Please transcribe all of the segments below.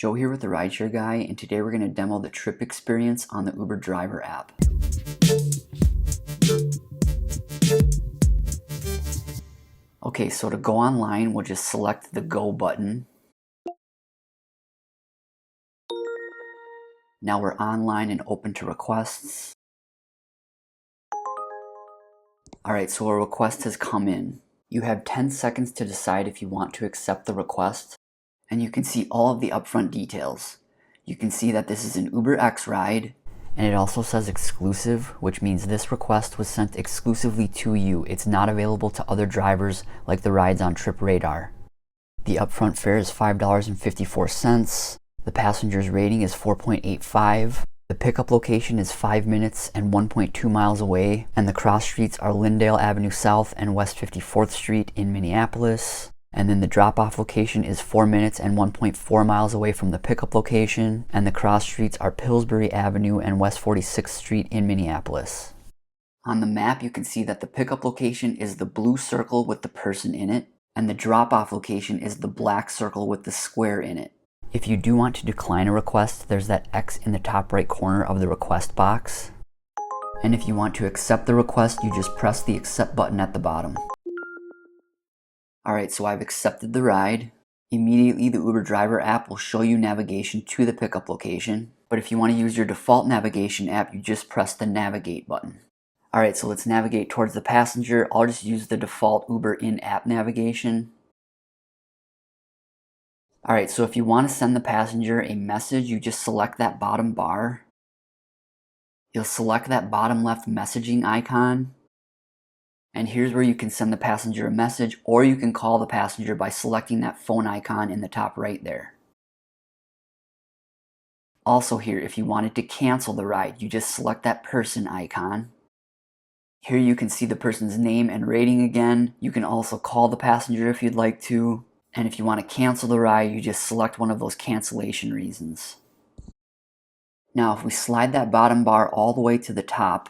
Joe here with the RideShare Guy, and today we're going to demo the trip experience on the Uber driver app. Okay, so to go online, we'll just select the Go button. Now we're online and open to requests. Alright, so a request has come in. You have 10 seconds to decide if you want to accept the request, and you can see all of the upfront details. You can see that this is an UberX ride, and it also says exclusive, which means this request was sent exclusively to you. It's not available to other drivers like the rides on TripRadar. The upfront fare is $5.54. The passenger's rating is 4.85. The pickup location is 5 minutes and 1.2 miles away, and the cross streets are Lyndale Avenue South and West 54th Street in Minneapolis. And then the drop-off location is 4 minutes and 1.4 miles away from the pickup location, and the cross streets are Pillsbury Avenue and West 46th Street in Minneapolis. On the map, you can see that the pickup location is the blue circle with the person in it, and the drop-off location is the black circle with the square in it. If you do want to decline a request, there's that X in the top right corner of the request box. And if you want to accept the request, you just press the accept button at the bottom. Alright, so I've accepted the ride. Immediately the Uber driver app will show you navigation to the pickup location. But if you want to use your default navigation app, you just press the navigate button. Alright, so let's navigate towards the passenger. I'll just use the default Uber in-app navigation. Alright, so if you want to send the passenger a message, you just select that bottom bar. You'll select that bottom left messaging icon. And here's where you can send the passenger a message, or you can call the passenger by selecting that phone icon in the top right there. Also here, if you wanted to cancel the ride, you just select that person icon. Here you can see the person's name and rating again. You can also call the passenger if you'd like to. And if you want to cancel the ride, you just select one of those cancellation reasons. Now, if we slide that bottom bar all the way to the top,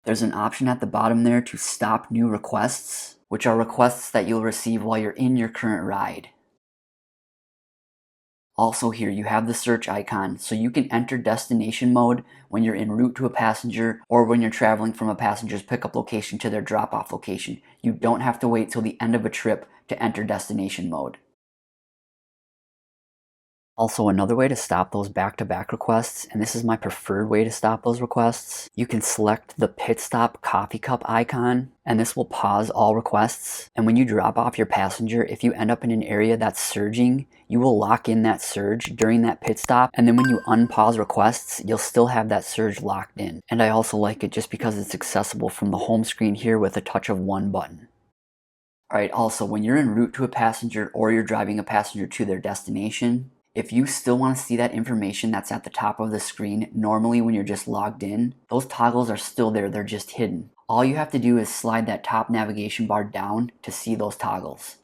there's an option at the bottom there to stop new requests, which are requests that you'll receive while you're in your current ride. Also here, you have the search icon, so you can enter destination mode when you're en route to a passenger or when you're traveling from a passenger's pickup location to their drop-off location. You don't have to wait till the end of a trip to enter destination mode. Also, another way to stop those back-to-back requests, and this is my preferred way to stop those requests, you can select the pit stop coffee cup icon, and this will pause all requests. And when you drop off your passenger, if you end up in an area that's surging, you will lock in that surge during that pit stop, and then when you unpause requests, you'll still have that surge locked in. And I also like it just because it's accessible from the home screen here with a touch of one button. Alright, also, when you're en route to a passenger or you're driving a passenger to their destination, if you still want to see that information that's at the top of the screen, normally when you're just logged in, those toggles are still there, they're just hidden. All you have to do is slide that top navigation bar down to see those toggles.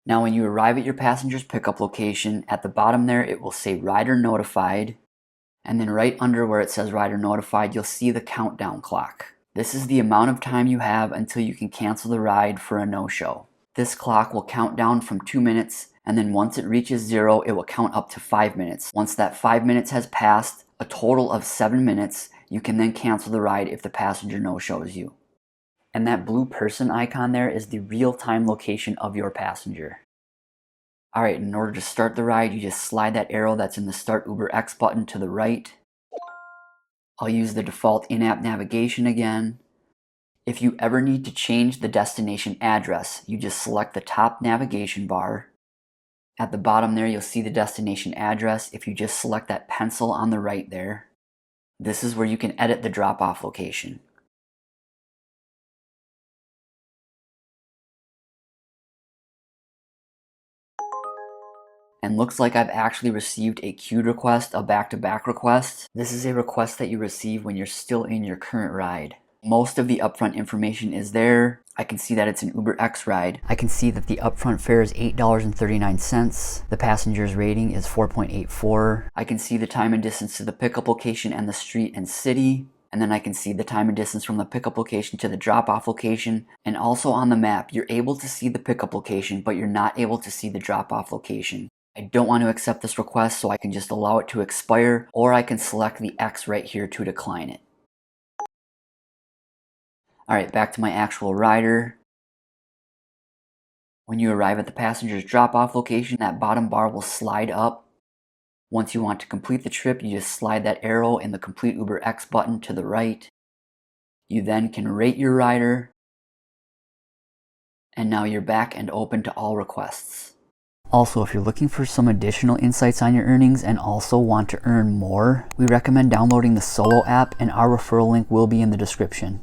Now when you arrive at your passenger's pickup location, at the bottom there it will say Rider Notified, and then right under where it says Rider Notified, you'll see the countdown clock. This is the amount of time you have until you can cancel the ride for a no-show. This clock will count down from 2 minutes, and then once it reaches 0, it will count up to 5 minutes. Once that 5 minutes has passed, a total of 7 minutes, you can then cancel the ride if the passenger no-shows you. And that blue person icon there is the real-time location of your passenger. Alright, in order to start the ride, you just slide that arrow that's in the Start UberX button to the right. I'll use the default in-app navigation again. If you ever need to change the destination address, you just select the top navigation bar. At the bottom there, you'll see the destination address if you just select that pencil on the right there. This is where you can edit the drop-off location. And looks like I've actually received a queued request, a back-to-back request. This is a request that you receive when you're still in your current ride. Most of the upfront information is there. I can see that it's an UberX ride. I can see that the upfront fare is $8.39. The passenger's rating is 4.84. I can see the time and distance to the pickup location and the street and city. and then I can see the time and distance from the pickup location to the drop-off location. And also on the map, you're able to see the pickup location, but you're not able to see the drop-off location. I don't want to accept this request, so I can just allow it to expire, or I can select the X right here to decline it. Alright, back to my actual rider. When you arrive at the passenger's drop-off location, that bottom bar will slide up. Once you want to complete the trip, you just slide that arrow and the Complete Uber X button to the right. You then can rate your rider. And now you're back and open to all requests. Also, if you're looking for some additional insights on your earnings and also want to earn more, we recommend downloading the Solo app, and our referral link will be in the description.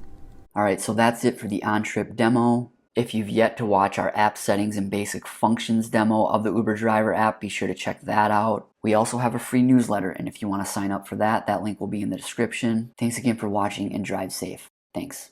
Alright, so that's it for the on-trip demo. If you've yet to watch our app settings and basic functions demo of the Uber Driver app, be sure to check that out. We also have a free newsletter, and if you want to sign up for that, that link will be in the description. Thanks again for watching, and drive safe. Thanks.